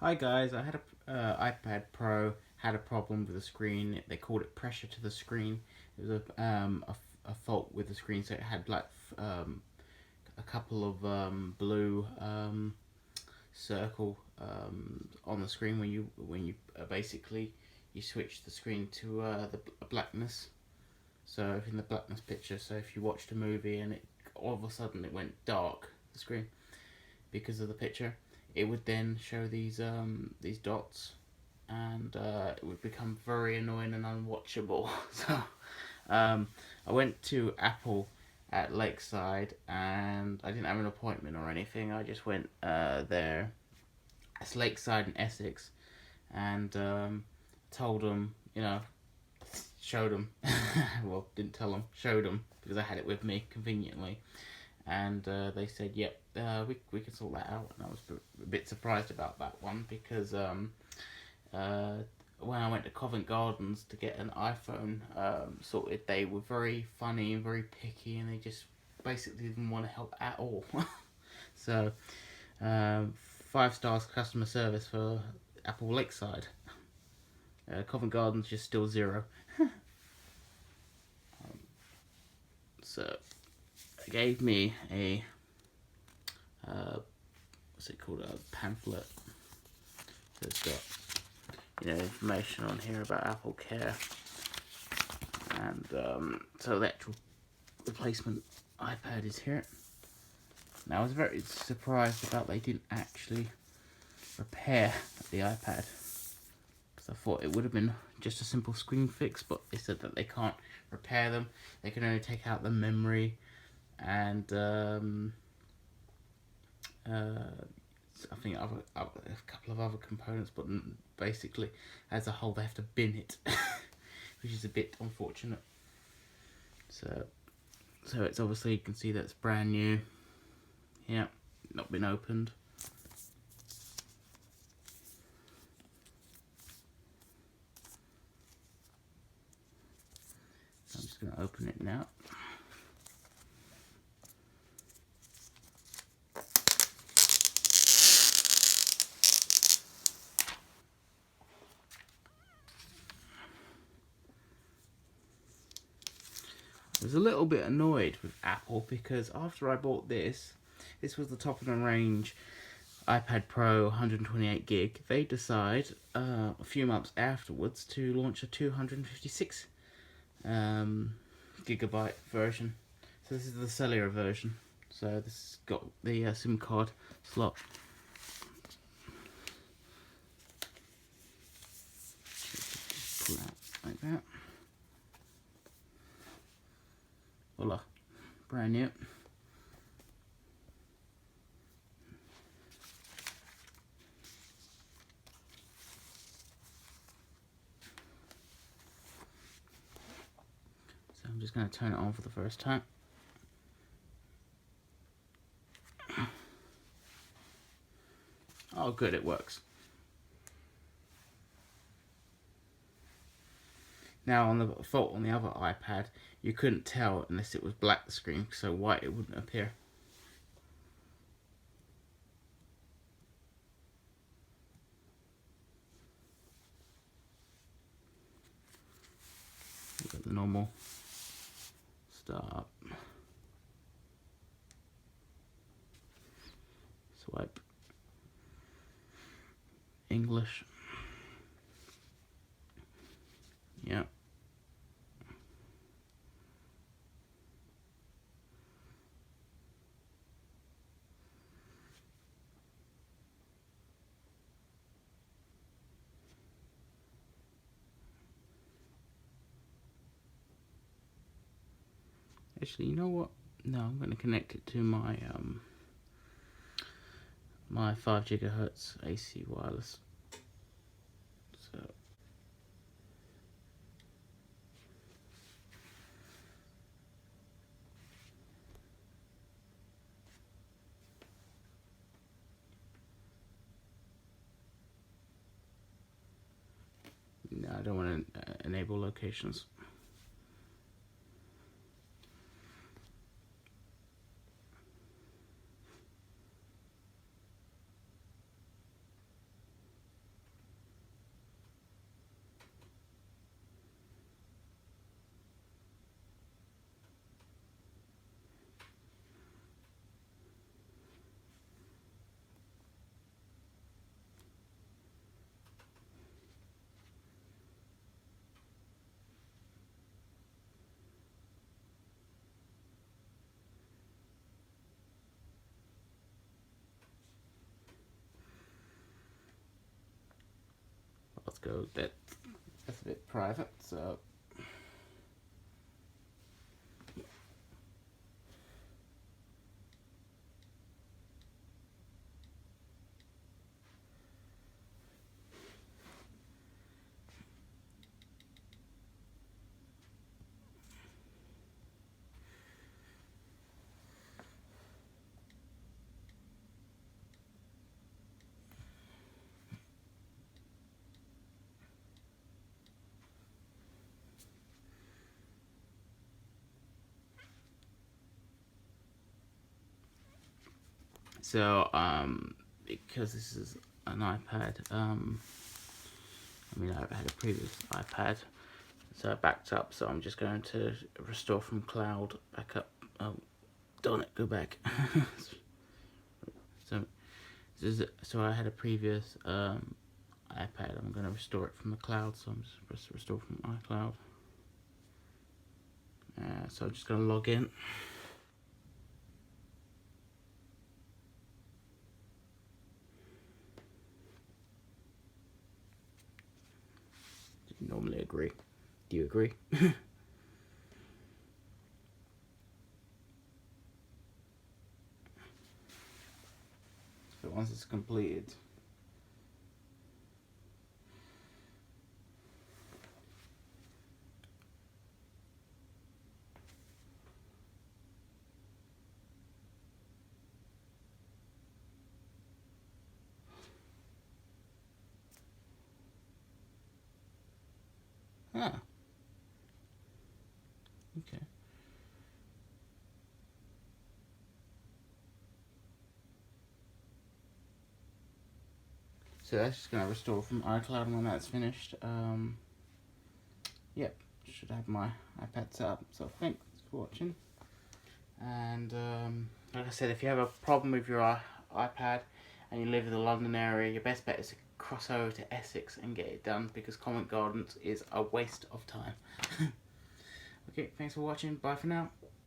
Hi guys, I had a iPad Pro had a problem with the screen. They called it pressure to the screen. It was a fault with the screen, so it had like a couple of blue circle on the screen when you basically you switch the screen to the blackness. So in the blackness picture, so if you watched a movie and it all of a sudden it went dark, the screen, because of the picture, it would then show these dots, and it would become very annoying and unwatchable. So I went to Apple at Lakeside, and I didn't have an appointment or anything. I just went there. It's Lakeside in Essex, and told them, showed them. Well, didn't tell them, showed them because I had it with me conveniently, and they said, "Yep, we can sort that out." And I was a bit surprised about that one because when I went to Covent Gardens to get an iPhone sorted, they were very funny and very picky, and they just basically didn't want to help at all. So 5 stars customer service for Apple Lakeside. Covent Gardens just still 0. So they gave me a what's it called, a pamphlet. So it's got information on here about Apple Care, and so the actual replacement iPad is here. Now I was very surprised about they didn't actually repair the iPad, because I thought it would have been just a simple screen fix, but they said that they can't repair them. They can only take out the memory and I think a couple of other components, but basically as a whole they have to bin it, which is a bit unfortunate. So it's obviously, you can see that it's brand new. Yeah, not been opened. I'm just going to open it now. I was a little bit annoyed with Apple because after I bought this was the top of the range iPad Pro 128 gig. They decide a few months afterwards to launch a 256 gigabyte version. So this is the cellular version. So this has got the SIM card slot. Just pull out like that. Voila, brand new. So I'm just going to turn it on for the first time. Oh good, it works. Now on the fault on the other iPad, you couldn't tell unless it was black, the screen, so white it wouldn't appear. We've got the normal start, swipe, English, yeah. Actually, you know what? No, I'm going to connect it to my my 5 gigahertz AC wireless. So no, I don't want to enable locations. let's go with that. That's a bit private, so. So, because this is an iPad, I mean, I've had a previous iPad, so I backed up, so I'm just going to restore from cloud, back up. Oh, darn it, go back. So I had a previous iPad, I'm going to restore it from the cloud, so I'm just restore from iCloud. So I'm just going to log in. Normally agree. Do you agree? So once it's completed, okay. So that's just going to restore from iCloud, and when that's finished, yep, should have my iPad set up. So thanks for watching. And like I said, if you have a problem with your iPad and you live in the London area, your best bet is to cross over to Essex and get it done, because Covent Gardens is a waste of time. Okay, thanks for watching. Bye for now.